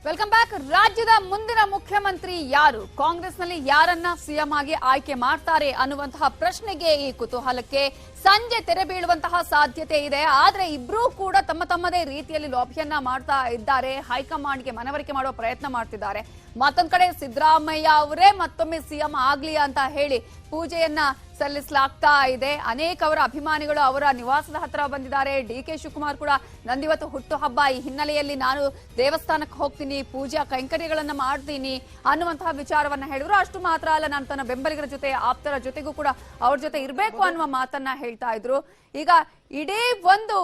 Welcome back. ರಾಜ್ಯದ ಮುಂದಿನ ಮುಖ್ಯಮಂತ್ರಿ ಯಾರು, ಕಾಂಗ್ರೆಸ್ನಲ್ಲಿ ಯಾರನ್ನ ಸಿಎಂ ಆಗಿ ಆಯ್ಕೆ ಮಾಡ್ತಾರೆ ಅನ್ನುವಂತಹ ಪ್ರಶ್ನೆಗೆ ಈ ಕುತೂಹಲಕ್ಕೆ ಸಂಜೆ ತೆರೆ ಬೀಳುವಂತಹ ಸಾಧ್ಯತೆ ಇದೆ. ಆದ್ರೆ ಇಬ್ರು ಕೂಡ ತಮ್ಮ ತಮ್ಮದೇ ರೀತಿಯಲ್ಲಿ ಲಾಬಿಯನ್ನ ಮಾಡ್ತಾ ಇದ್ದಾರೆ, ಹೈಕಮಾಂಡ್ಗೆ ಮನವರಿಕೆ ಮಾಡುವ ಪ್ರಯತ್ನ ಮಾಡ್ತಿದ್ದಾರೆ. ಮತ್ತೊಂದ್ ಕಡೆ ಸಿದ್ದರಾಮಯ್ಯ ಅವರೇ ಮತ್ತೊಮ್ಮೆ ಸಿಎಂ ಆಗ್ಲಿ ಅಂತ ಹೇಳಿ ಪೂಜೆಯನ್ನ ಸಲ್ಲಿಸಲಾಗ್ತಾ ಇದೆ. ಅನೇಕ ಅವರ ಅಭಿಮಾನಿಗಳು ಅವರ ನಿವಾಸದ ಹತ್ರ ಬಂದಿದ್ದಾರೆ. ಡಿ.ಕೆ. ಶಿವಕುಮಾರ್ ಕೂಡ ನಂದಿವತ್ತು ಹುಟ್ಟುಹಬ್ಬ, ಈ ಹಿನ್ನೆಲೆಯಲ್ಲಿ ನಾನು ದೇವಸ್ಥಾನಕ್ಕೆ ಹೋಗ್ತೀನಿ, ಪೂಜಾ ಕೈಂಕರ್ಯಗಳನ್ನ ಮಾಡ್ತೀನಿ ಅನ್ನುವಂತಹ ವಿಚಾರವನ್ನ ಹೇಳಿದ್ರು. ಅಷ್ಟು ಮಾತ್ರ ಅಲ್ಲ, ನಾನು ತನ್ನ ಬೆಂಬಲಿಗರ ಜೊತೆ ಆಪ್ತರ ಜೊತೆಗೂ ಕೂಡ ಅವ್ರ ಜೊತೆ ಇರಬೇಕು ಅನ್ನುವ ಮಾತನ್ನ ಹೇಳ್ತಾ ಇದ್ರು. ಈಗ ಇಡೀ ಒಂದು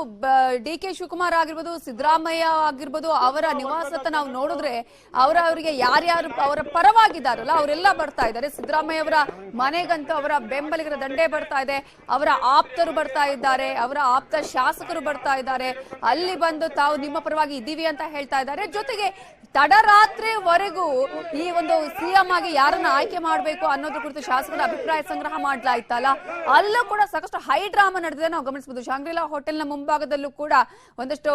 ಡಿ.ಕೆ. ಶಿವಕುಮಾರ್ ಆಗಿರ್ಬೋದು, ಸಿದ್ದರಾಮಯ್ಯ ಆಗಿರ್ಬೋದು, ಅವರ ನಿವಾಸತ್ತ ನಾವು ನೋಡಿದ್ರೆ ಅವರಿಗೆ ಯಾರ್ಯಾರು ಅವರ ಪರವಾಗಿದ್ದಾರಲ್ಲ ಅವರೆಲ್ಲ ಬರ್ತಾ ಇದ್ದಾರೆ. ಸಿದ್ದರಾಮಯ್ಯ ಅವರ ಮನೆಗಂತೂ ಅವರ ಬೆಂಬಲಿಗರ ದಂಡೆ ಬರ್ತಾ ಇದೆ, ಅವರ ಆಪ್ತರು ಬರ್ತಾ ಇದ್ದಾರೆ, ಅವರ ಆಪ್ತ ಶಾಸಕರು ಬರ್ತಾ ಇದ್ದಾರೆ. ಅಲ್ಲಿ ಬಂದು ತಾವು ನಿಮ್ಮ ಪರವಾಗಿ ಇದ್ದೀವಿ ಅಂತ ಹೇಳ್ತಾ ಇದ್ದಾರೆ. ಜೊತೆಗೆ ತಡರಾತ್ರಿವರೆಗೂ ಈ ಒಂದು ಸಿಎಂ ಆಗಿ ಯಾರನ್ನ ಆಯ್ಕೆ ಮಾಡಬೇಕು ಅನ್ನೋದ್ರ ಕುರಿತು ಶಾಸಕರ ಅಭಿಪ್ರಾಯ ಸಂಗ್ರಹ ಮಾಡ್ಲಾಯ್ತಲ್ಲ, ಅಲ್ಲೂ ಕೂಡ ಸಾಕಷ್ಟು ಹೈ ಡ್ರಾಮಾ ನಡೆದಿದೆ ನಾವು ಗಮನಿಸಬಹುದು. ಶಾಂಗ್ರಿಲಾ ಹೋಟೆಲ್ನ ಮುಂಭಾಗದಲ್ಲೂ ಕೂಡ ಒಂದಷ್ಟು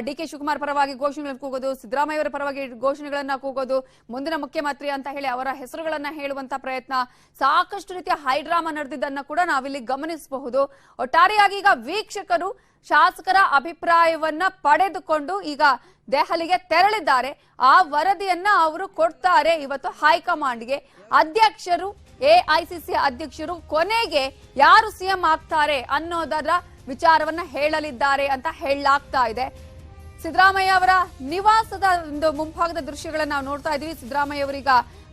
ಡಿ.ಕೆ. ಶಿವಕುಮಾರ್ ಪರವಾಗಿ ಘೋಷಣೆಗಳನ್ನು ಕೂಗೋದು, ಸಿದ್ದರಾಮಯ್ಯ ಅವರ ಪರವಾಗಿ ಘೋಷಣೆಗಳನ್ನ ಕೂಗೋದು, ಮುಂದಿನ ಮುಖ್ಯಮಂತ್ರಿ ಅಂತ ಹೇಳಿ ಅವರ ಹೆಸರುಗಳನ್ನ ಹೇಳುವಂತ ಪ್ರಯತ್ನ, ಸಾಕಷ್ಟು ರೀತಿಯ ಹೈ ಡ್ರಾಮಾ ನಡೆದಿದ್ದನ್ನ ಕೂಡ ನಾವಿಲ್ಲಿ ಗಮನಿಸಬಹುದು. ಒಟ್ಟಾರೆಯಾಗಿ ಈಗ ವೀಕ್ಷಕರು ಶಾಸಕರ ಅಭಿಪ್ರಾಯವನ್ನ ಪಡೆದುಕೊಂಡು ಈಗ ದೆಹಲಿಗೆ ತೆರಳಿದ್ದಾರೆ. ಆ ವರದಿಯನ್ನ ಅವರು ಕೊಡ್ತಾರೆ ಇವತ್ತು ಹೈಕಮಾಂಡ್ಗೆ. ಅಧ್ಯಕ್ಷರು, ಎಐಸಿಸಿ ಅಧ್ಯಕ್ಷರು ಕೊನೆಗೆ ಯಾರು ಸಿಎಂ ಆಗ್ತಾರೆ ಅನ್ನೋದರ ವಿಚಾರವನ್ನ ಹೇಳಲಿದ್ದಾರೆ ಅಂತ ಹೇಳಲಾಗ್ತಾ ಇದೆ. ಸಿದ್ದರಾಮಯ್ಯ ಅವರ ನಿವಾಸದ ಒಂದು ಮುಂಭಾಗದ ದೃಶ್ಯಗಳನ್ನ ನಾವು ನೋಡ್ತಾ ಇದೀವಿ. ಸಿದ್ದರಾಮಯ್ಯ ಅವರೀಗ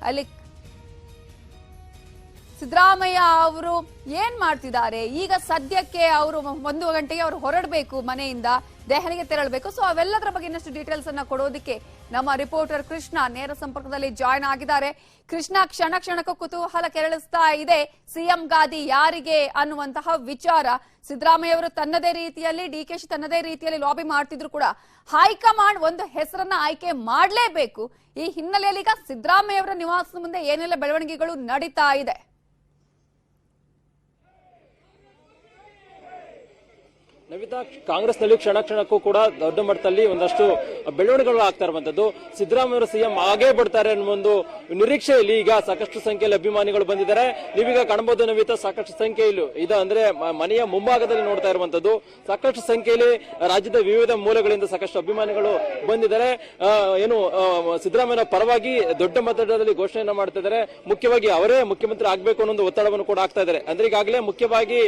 ಅಲ್ಲಿ ಸಿದ್ದರಾಮಯ್ಯ ಅವರು ಏನ್ ಮಾಡ್ತಿದ್ದಾರೆ ಈಗ ಸದ್ಯಕ್ಕೆ, ಅವರು 1 ಗಂಟೆಗೆ ಅವರು ಹೊರಡಬೇಕು, ಮನೆಯಿಂದ ದೆಹಲಿಗೆ ತೆರಳಬೇಕು. ಸೊ ಅವೆಲ್ಲದರ ಬಗ್ಗೆ ಇನ್ನಷ್ಟು ಡೀಟೇಲ್ಸ್ ಅನ್ನ ಕೊಡೋದಕ್ಕೆ ನಮ್ಮ ರಿಪೋರ್ಟರ್ ಕೃಷ್ಣ ನೇರ ಸಂಪರ್ಕದಲ್ಲಿ ಜಾಯ್ನ್ ಆಗಿದ್ದಾರೆ. ಕೃಷ್ಣ, ಕ್ಷಣ ಕ್ಷಣಕ್ಕೂ ಕುತೂಹಲ ಕೆರಳಿಸ್ತಾ ಇದೆ ಸಿಎಂ ಗಾದಿ ಯಾರಿಗೆ ಅನ್ನುವಂತಹ ವಿಚಾರ. ಸಿದ್ದರಾಮಯ್ಯ ಅವರು ತನ್ನದೇ ರೀತಿಯಲ್ಲಿ, ಡಿ.ಕೆ. ತನ್ನದೇ ರೀತಿಯಲ್ಲಿ ಲಾಬಿ ಮಾಡ್ತಿದ್ರು ಕೂಡ ಹೈಕಮಾಂಡ್ ಒಂದು ಹೆಸರನ್ನ ಆಯ್ಕೆ ಮಾಡಲೇಬೇಕು. ಈ ಹಿನ್ನೆಲೆಯಲ್ಲಿ ಈಗ ಸಿದ್ದರಾಮಯ್ಯ ಅವರ ನಿವಾಸದ ಮುಂದೆ ಏನೆಲ್ಲ ಬೆಳವಣಿಗೆಗಳು ನಡೀತಾ ಇದೆ? ನವಿತಾ, ಕಾಂಗ್ರೆಸ್ನಲ್ಲಿ ಕ್ಷಣ ಕ್ಷಣಕ್ಕೂ ಕೂಡ ದೊಡ್ಡ ಮಟ್ಟದಲ್ಲಿ ಒಂದಷ್ಟು ಬೆಳವಣಿಗೆಗಳು ಆಗ್ತಾ ಇರುವಂತದ್ದು. ಸಿದ್ದರಾಮಯ್ಯ ಸಿಎಂ ಆಗೇ ಬಿಡ್ತಾರೆ ಅನ್ನೋ ಒಂದು ನಿರೀಕ್ಷೆಯಲ್ಲಿ ಈಗ ಸಾಕಷ್ಟು ಸಂಖ್ಯೆಯಲ್ಲಿ ಅಭಿಮಾನಿಗಳು ಬಂದಿದ್ದಾರೆ. ನೀವೀಗ ಕಾಣಬಹುದು ನವಿತಾ, ಸಾಕಷ್ಟು ಸಂಖ್ಯೆಯಲ್ಲಿ ಇದು ಅಂದ್ರೆ ಮನೆಯ ಮುಂಭಾಗದಲ್ಲಿ ನೋಡ್ತಾ ಇರುವಂತದ್ದು. ಸಾಕಷ್ಟು ಸಂಖ್ಯೆಯಲ್ಲಿ ರಾಜ್ಯದ ವಿವಿಧ ಮೂಲಗಳಿಂದ ಸಾಕಷ್ಟು ಅಭಿಮಾನಿಗಳು ಬಂದಿದ್ದಾರೆ. ಏನು ಸಿದ್ದರಾಮಯ್ಯ ಪರವಾಗಿ ದೊಡ್ಡ ಮಟ್ಟದಲ್ಲಿ ಘೋಷಣೆಯನ್ನ ಮಾಡ್ತಾ ಇದ್ದಾರೆ. ಮುಖ್ಯವಾಗಿ ಅವರೇ ಮುಖ್ಯಮಂತ್ರಿ ಆಗ್ಬೇಕು ಅನ್ನೋ ಒಂದು ಒತ್ತಡವನ್ನು ಕೂಡ ಆಗ್ತಾ ಇದ್ದಾರೆ. ಅಂದ್ರೆ ಈಗಾಗಲೇ ಮುಖ್ಯವಾಗಿ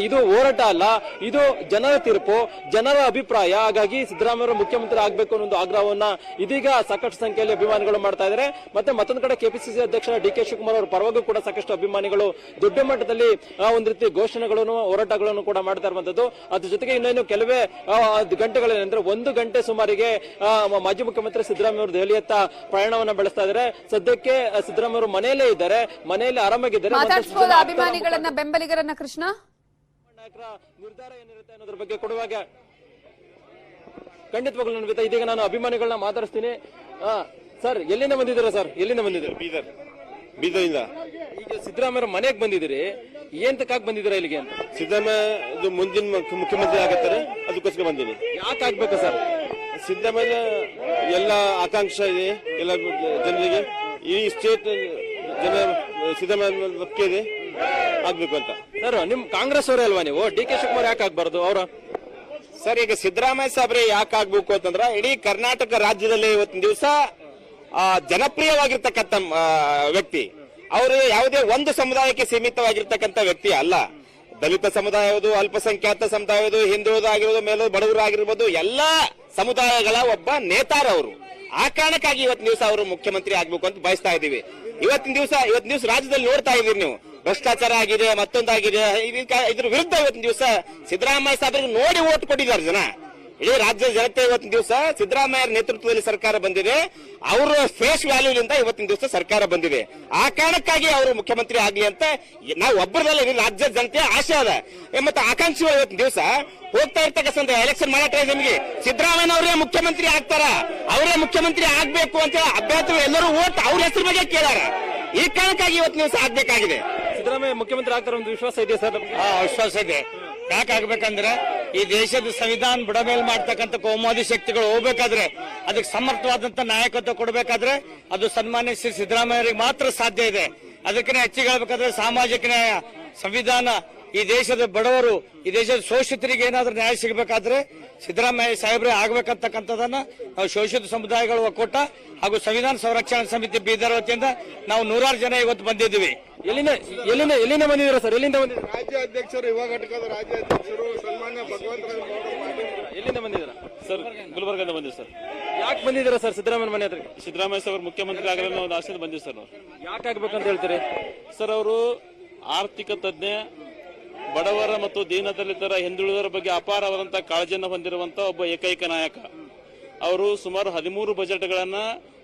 ಇದು ಹೋರಾಟ ಅಲ್ಲ, ಇದು ಜನರ ತೀರ್ಪು, ಜನರ ಅಭಿಪ್ರಾಯ. ಹಾಗಾಗಿ ಸಿದ್ದರಾಮಯ್ಯ ಮುಖ್ಯಮಂತ್ರಿ ಆಗ್ಬೇಕು ಅನ್ನೋ ಒಂದು ಆಗ್ರಹವನ್ನ ಇದೀಗ ಸಾಕಷ್ಟು ಸಂಖ್ಯೆಯಲ್ಲಿ ಅಭಿಮಾನಿಗಳು ಮಾಡ್ತಾ ಇದ್ದಾರೆ. ಮತ್ತೆ ಮತ್ತೊಂದು ಕಡೆ ಕೆಪಿಸಿಸಿ ಅಧ್ಯಕ್ಷ ಡಿ.ಕೆ. ಶಿವಕುಮಾರ್ ಅವರ ಪರವಾಗಿ ಕೂಡ ಸಾಕಷ್ಟು ಅಭಿಮಾನಿಗಳು ದೊಡ್ಡ ಮಟ್ಟದಲ್ಲಿ ಒಂದು ರೀತಿ ಘೋಷಣೆಗಳನ್ನು, ಹೋರಾಟಗಳನ್ನು ಕೂಡ ಮಾಡ್ತಾ ಇರುವಂತದ್ದು. ಅದ್ರ ಜೊತೆಗೆ ಇನ್ನೇನು ಕೆಲವೇ ಗಂಟೆಗಳೇನೆಂದ್ರೆ 1 ಗಂಟೆ ಸುಮಾರಿಗೆ ಮಾಜಿ ಮುಖ್ಯಮಂತ್ರಿ ಸಿದ್ದರಾಮಯ್ಯ ಅವರು ದೆಹಲಿಯತ್ತ ಪ್ರಯಾಣವನ್ನ ಬೆಳೆಸ್ತಾ ಇದ್ದಾರೆ. ಸದ್ಯಕ್ಕೆ ಸಿದ್ದರಾಮಯ್ಯ ಅವರು ಮನೆಯಲ್ಲೇ ಇದ್ದಾರೆ, ಮನೆಯಲ್ಲಿ ಆರಾಮಾಗಿದ್ದಾರೆ. ಅಭಿಮಾನಿಗಳನ್ನ, ಬೆಂಬಲಿಗರನ್ನ ಕೃಷ್ಣ ನಿರ್ಧಾರ ಏನಿರುತ್ತೆ ಅನ್ನೋದ್ರ ಬಗ್ಗೆ ಕೊಡುವಾಗ ಖಂಡಿತವಾಗ್ಲೂ ಇದೀಗ ನಾನು ಅಭಿಮಾನಿಗಳನ್ನ ಮಾತಾಡಿಸ್ತೀನಿ. ಸರ್, ಎಲ್ಲಿಂದ ಬಂದಿದ್ದೀರಾ ಸರ್? ಎಲ್ಲಿಂದ ಬಂದಿದ್ದೀರಾ? ಬೀದರಿಂದ. ಈಗ ಸಿದ್ದರಾಮಯ್ಯ ಮನೆಗೆ ಬಂದಿದ್ದೀರಿ, ಏಂತಕ್ಕಾಗಿ ಬಂದಿದ್ದೀರಾ ಇಲ್ಲಿಗೆ ಅಂತ? ಸಿದ್ದರಾಮಯ್ಯ ಮುಂದಿನ ಮುಖ್ಯಮಂತ್ರಿ ಆಗತ್ತಾರೆ, ಅದಕ್ಕೋಸ್ಕರ ಬಂದೀನಿ. ಯಾಕೆ ಆಗ್ಬೇಕು ಸರ್? ಸಿದ್ದರಾಮಯ್ಯ ಎಲ್ಲ ಆಕಾಂಕ್ಷೆ ಇದೆ ಎಲ್ಲ ಜನರಿಗೆ, ಈ ಸ್ಟೇಟ್ ಜನ ಸಿದ್ದರಾಮಯ್ಯ ಒಪ್ಪಿಗೆ ಇದೆ, ಆಗ್ಬೇಕು ಅಂತ. ಸರ್, ನಿಮ್ ಕಾಂಗ್ರೆಸ್ ಅವರೇ ಅಲ್ವಾ ನೀವು? ಡಿ.ಕೆ. ಶಿವಕುಮಾರ್ ಯಾಕೆ ಆಗ್ಬಾರ್ದು ಅವರ? ಸರ್, ಈಗ ಸಿದ್ದರಾಮಯ್ಯ ಸಾಬ್ರೆ ಯಾಕೆ ಆಗ್ಬೇಕು ಅಂತಂದ್ರ, ಇಡೀ ಕರ್ನಾಟಕ ರಾಜ್ಯದಲ್ಲಿ ಇವತ್ತಿನ ದಿವಸ ಜನಪ್ರಿಯವಾಗಿರ್ತಕ್ಕಂಥ ವ್ಯಕ್ತಿ. ಅವರು ಯಾವುದೇ ಒಂದು ಸಮುದಾಯಕ್ಕೆ ಸೀಮಿತವಾಗಿರ್ತಕ್ಕಂಥ ವ್ಯಕ್ತಿ ಅಲ್ಲ. ದಲಿತ ಸಮುದಾಯ ಇರ್ಬೋದು, ಅಲ್ಪಸಂಖ್ಯಾತ ಸಮುದಾಯ ಇರ್ಬೋದು, ಹಿಂದುಳಿದ ಆಗಿರ್ಬೋದು, ಮೇಲೂ ಬಡವರು ಆಗಿರ್ಬೋದು, ಎಲ್ಲಾ ಸಮುದಾಯಗಳ ಒಬ್ಬ ನೇತಾರವರು. ಆ ಕಾರಣಕ್ಕಾಗಿ ಇವತ್ತಿನ ದಿವಸ ಅವರು ಮುಖ್ಯಮಂತ್ರಿ ಆಗ್ಬೇಕು ಅಂತ ಬಯಸ್ತಾ ಇದೀವಿ. ಇವತ್ತಿನ ದಿವಸ ರಾಜ್ಯದಲ್ಲಿ ನೋಡ್ತಾ ಇದೀರಿ ನೀವು, ಭ್ರಷ್ಟಾಚಾರ ಆಗಿದೆ, ಮತ್ತೊಂದಾಗಿದೆ. ಇದ್ರ ವಿರುದ್ಧ ಇವತ್ತಿನ ದಿವಸ ಸಿದ್ದರಾಮಯ್ಯ ಸಾಹೇಬರಿಗೆ ನೋಡಿ ಓಟ್ ಕೊಟ್ಟಿದ್ದಾರೆ ಜನ. ಇಡೀ ರಾಜ್ಯದ ಜನತೆ ಇವತ್ತಿನ ದಿವಸ ಸಿದ್ದರಾಮಯ್ಯ ನೇತೃತ್ವದಲ್ಲಿ ಸರ್ಕಾರ ಬಂದಿದೆ, ಅವರ ಫೇಸ್ ವ್ಯಾಲ್ಯೂಲಿಂದ ಇವತ್ತಿನ ದಿವಸ ಸರ್ಕಾರ ಬಂದಿದೆ. ಆ ಕಾರಣಕ್ಕಾಗಿ ಅವರು ಮುಖ್ಯಮಂತ್ರಿ ಆಗ್ಲಿ ಅಂತ ನಾವು ಒಬ್ಬರದಲ್ಲ, ಇಡೀ ರಾಜ್ಯದ ಜನತೆ ಆಶೆ ಅದ. ಮತ್ತೆ ಆಕಾಂಕ್ಷಿಗಳು ಇವತ್ತಿನ ದಿವಸ ಹೋಗ್ತಾ ಇರ್ತಕ್ಕಂಥ ಎಲೆಕ್ಷನ್ ಮಾಡಕ್ಕೆ ನಿಮಗೆ ಸಿದ್ದರಾಮಯ್ಯ ಅವರೇ ಮುಖ್ಯಮಂತ್ರಿ ಆಗ್ತಾರ, ಅವರೇ ಮುಖ್ಯಮಂತ್ರಿ ಆಗ್ಬೇಕು ಅಂತ ಅಭ್ಯರ್ಥಿಗಳು ಎಲ್ಲರೂ ಓಟ್ ಅವ್ರ ಹೆಸರು ಬಗ್ಗೆ ಕೇಳಾರ. ಈ ಕಾರಣಕ್ಕಾಗಿ ಇವತ್ತಿನ ದಿವಸ ಆಗ್ಬೇಕಾಗಿದೆ. ಸಿದ್ದರಾಮಯ್ಯ ಮುಖ್ಯಮಂತ್ರಿ ಆಗ್ತಾರ ಒಂದು ವಿಶ್ವಾಸ ಇದೆ ಸರ್? ವಿಶ್ವಾಸ ಇದೆ. ಯಾಕೆ ಆಗ್ಬೇಕಂದ್ರೆ ಈ ದೇಶದ ಸಂವಿಧಾನ ಬುಡಮೇಲ್ ಮಾಡ್ತಕ್ಕಂಥ ಕೋಮುವಾದಿ ಶಕ್ತಿಗಳು ಹೋಗ್ಬೇಕಾದ್ರೆ ಅದಕ್ಕೆ ಸಮರ್ಥವಾದಂತ ನಾಯಕತ್ವ ಕೊಡಬೇಕಾದ್ರೆ ಅದು ಸನ್ಮಾನ್ಯ ಶ್ರೀ ಸಿದ್ದರಾಮಯ್ಯರಿಗೆ ಮಾತ್ರ ಸಾಧ್ಯ ಇದೆ. ಅದಕ್ಕೆ ಹೆಚ್ಚಿಗೆ ಹೇಳ್ಬೇಕಾದ್ರೆ ಸಾಮಾಜಿಕ ನ್ಯಾಯ, ಸಂವಿಧಾನ, ಈ ದೇಶದ ಬಡವರು, ಈ ದೇಶದ ಶೋಷಿತರಿಗೆ ಏನಾದ್ರೂ ನ್ಯಾಯ ಸಿಗಬೇಕಾದ್ರೆ ಸಿದ್ದರಾಮಯ್ಯ ಸಾಹೇಬ್ರೆ ಆಗ್ಬೇಕಂತಕ್ಕಂಥದನ್ನ ನಾವು ಶೋಷಿತ ಸಮುದಾಯಗಳ ಒಕ್ಕೂಟ ಹಾಗೂ ಸಂವಿಧಾನ ಸಂರಕ್ಷಣಾ ಸಮಿತಿ ಬೀದರ್ ವತಿಯಿಂದ ನಾವು 100 ಜನ ಇವತ್ತು ಬಂದಿದ್ದೀವಿ. ಎಲ್ಲಿಂದ ಬಂದಿದ್ದೀರಾ ಸರ್? ಎಲ್ಲಿಂದ ಬಂದಿದ್ದೀರಾ? ರಾಜ್ಯ ಅಧ್ಯಕ್ಷರು, ಯುವ ಘಟಕದ ರಾಜ್ಯ ಅಧ್ಯಕ್ಷರು ಸನ್ಮಾನ್ಯ ಭಗವಂತರಾವ್ ಎಲ್ಲಿಂದ ಬಂದಿದ್ದೀರಾ ಸರ್? ಗುಲ್ಬರ್ಗದಿಂದ ಬಂದಿವಿ ಸರ್. ಯಾಕೆ ಬಂದಿದ್ದೀರಾ ಸರ್ ಸಿದ್ದರಾಮಯ್ಯ ಮನೆ ಹತ್ರ? ಸಿದ್ದರಾಮಯ್ಯ ಸರ್ ಮುಖ್ಯಮಂತ್ರಿ ಆಗಲು ನಾವು ಆಸೆ ಬಂದಿವಿ ಸರ್. ನಾವು ಯಾಕೆ ಆಗ್ಬೇಕಂತ ಹೇಳ್ತೀರಿ ಸರ್? ಅವರು ಆರ್ಥಿಕ ತಜ್ಞ, ಬಡವರ ಮತ್ತು ದೀನದಲಿತರ ಹಿಂದುಳಿದವರ ಬಗ್ಗೆ ಅಪಾರವಾದಂತಹ ಕಾಳಜಿಯನ್ನು ಹೊಂದಿರುವಂತಹ ಒಬ್ಬ ಏಕೈಕ ನಾಯಕ. ಅವರು ಸುಮಾರು 13 ಬಜೆಟ್ಗಳನ್ನ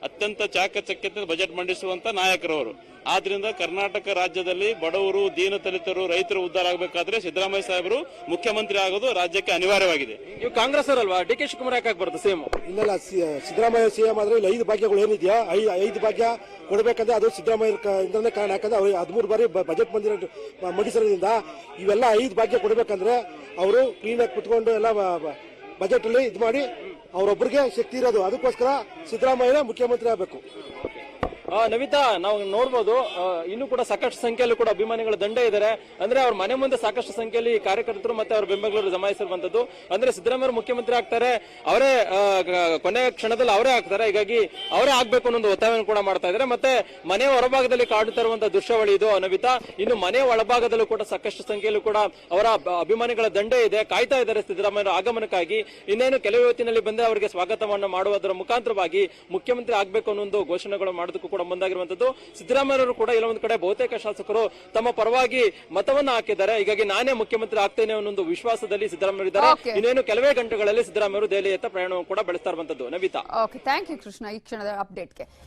ಅತ್ಯಂತ ಚಾಕಚಕ್ಯತೆ ಬಜೆಟ್ ಮಂಡಿಸುವಂತ ನಾಯಕರವರು. ಆದ್ರಿಂದ ಕರ್ನಾಟಕ ರಾಜ್ಯದಲ್ಲಿ ಬಡವರು, ದೀನದಲಿತರು, ರೈತರು ಉದ್ಧಾರ ಆಗಬೇಕಾದ್ರೆ ಸಿದ್ದರಾಮಯ್ಯ ಸಾಹೇಬರು ಮುಖ್ಯಮಂತ್ರಿ ಆಗೋದು ರಾಜ್ಯಕ್ಕೆ ಅನಿವಾರ್ಯವಾಗಿದೆ. ನೀವು ಕಾಂಗ್ರೆಸ್ ಅವರಲ್ವಾ? ಡಿ ಕೆ ಶಿವಕುಮಾರ್ ಯಾಕೆ ಆಗ್ಬಾರ್ದು ಸಿಎಂ? ಇಲ್ಲ, ಸಿದ್ದರಾಮಯ್ಯ ಸಿಎಂ ಆದ್ರೆ ಇಲ್ಲಿ 5 ಭಾಗ್ಯಗಳು ಏನಿದೆಯಾ, 5 ಭಾಗ್ಯ ಕೊಡಬೇಕಂದ್ರೆ ಅದು ಸಿದ್ದರಾಮಯ್ಯ ಇಂದನೇ ಕಾರಣ. ಯಾಕಂದ್ರೆ ಅವ್ರು 13 ಬಾರಿ ಬಜೆಟ್ ಮಂಡಿಸೋದ್ರಿಂದ ಇವೆಲ್ಲ 5 ಭಾಗ್ಯ ಕೊಡಬೇಕಂದ್ರೆ ಅವರು ಕ್ಲೀನ್ ಆಗಿ ಕುತ್ಕೊಂಡು ಎಲ್ಲ ಬಜೆಟ್ ಅಲ್ಲಿ ಇದು ಮಾಡಿ ಅವರೊಬ್ಬರಿಗೆ ಶಕ್ತಿ ಇರೋದು. ಅದಕ್ಕೋಸ್ಕರ ಸಿದ್ದರಾಮಯ್ಯ ಮುಖ್ಯಮಂತ್ರಿ ಆಗಬೇಕು. ನಮಿತಾ, ನಾವು ನೋಡಬಹುದು ಇನ್ನು ಕೂಡ ಸಾಕಷ್ಟು ಸಂಖ್ಯೆಯಲ್ಲೂ ಕೂಡ ಅಭಿಮಾನಿಗಳ ದಂಡ ಇದ್ದಾರೆ. ಅಂದ್ರೆ ಅವ್ರ ಮನೆ ಮುಂದೆ ಸಾಕಷ್ಟು ಸಂಖ್ಯೆಯಲ್ಲಿ ಕಾರ್ಯಕರ್ತರು ಮತ್ತೆ ಅವ್ರ ಬೆಂಬಲಿಗರು ಜಮಾಯಿಸಿರುವಂತದ್ದು. ಅಂದ್ರೆ ಸಿದ್ದರಾಮಯ್ಯ ಮುಖ್ಯಮಂತ್ರಿ ಆಗ್ತಾರೆ, ಅವರೇ ಕೊನೆಯ ಕ್ಷಣದಲ್ಲಿ ಅವರೇ ಆಗ್ತಾರೆ. ಹೀಗಾಗಿ ಅವರೇ ಆಗ್ಬೇಕು ಅನ್ನೋ ಒತ್ತಾಯವನ್ನು ಕೂಡ ಮಾಡ್ತಾ ಇದ್ದಾರೆ. ಮತ್ತೆ ಮನೆ ಹೊರಭಾಗದಲ್ಲಿ ಕಾಡುತ್ತಾ ಇರುವಂತಹ ದೃಶ್ಯಾವಳಿ ಇದು ನಮಿತಾ. ಇನ್ನು ಮನೆ ಒಳಭಾಗದಲ್ಲೂ ಕೂಡ ಸಾಕಷ್ಟು ಸಂಖ್ಯೆಯಲ್ಲೂ ಕೂಡ ಅವರ ಅಭಿಮಾನಿಗಳ ದಂಡ ಇದೆ, ಕಾಯ್ತಾ ಇದ್ದಾರೆ ಸಿದ್ದರಾಮಯ್ಯ ಆಗಮನಕ್ಕಾಗಿ. ಇನ್ನೇನು ಕೆಲವು ಹೊತ್ತಿನಲ್ಲಿ ಬಂದೇ ಅವರಿಗೆ ಸ್ವಾಗತವನ್ನು ಮಾಡುವುದರ ಮುಖಾಂತರವಾಗಿ ಮುಖ್ಯಮಂತ್ರಿ ಆಗ್ಬೇಕು ಅನ್ನೋ ಒಂದು ಘೋಷಣೆಗಳು ಮಾಡೋದಕ್ಕೂ ಕೂಡ ಮುಂದಾಗಿರುವಂತದ್ದು. ಸಿದ್ದರಾಮಯ್ಯವರು ಕೂಡ ಇಲ್ಲೊಂದು ಕಡೆ ಬಹುತೇಕ ಶಾಸಕರು ತಮ್ಮ ಪರವಾಗಿ ಮತವನ್ನ ಹಾಕಿದ್ದಾರೆ. ಹೀಗಾಗಿ ನಾನೇ ಮುಖ್ಯಮಂತ್ರಿ ಆಗ್ತೇನೆ ಅನ್ನೋ ವಿಶ್ವಾಸದಲ್ಲಿ ಸಿದ್ದರಾಮಯ್ಯ ಇದ್ದಾರೆ. ಇನ್ನೇನು ಕೆಲವೇ ಗಂಟೆಗಳಲ್ಲಿ ಸಿದ್ದರಾಮಯ್ಯ ದೆಹಲಿಯತ್ತ ಪ್ರಯಾಣ ಕೂಡ ಬೆಳೆಸ್ತಾ ಇರುವಂತದ್ದು. Navita, okay, thank you Krishna ಈ ಕ್ಷಣದ ಅಪ್ಡೇಟ್ಗೆ.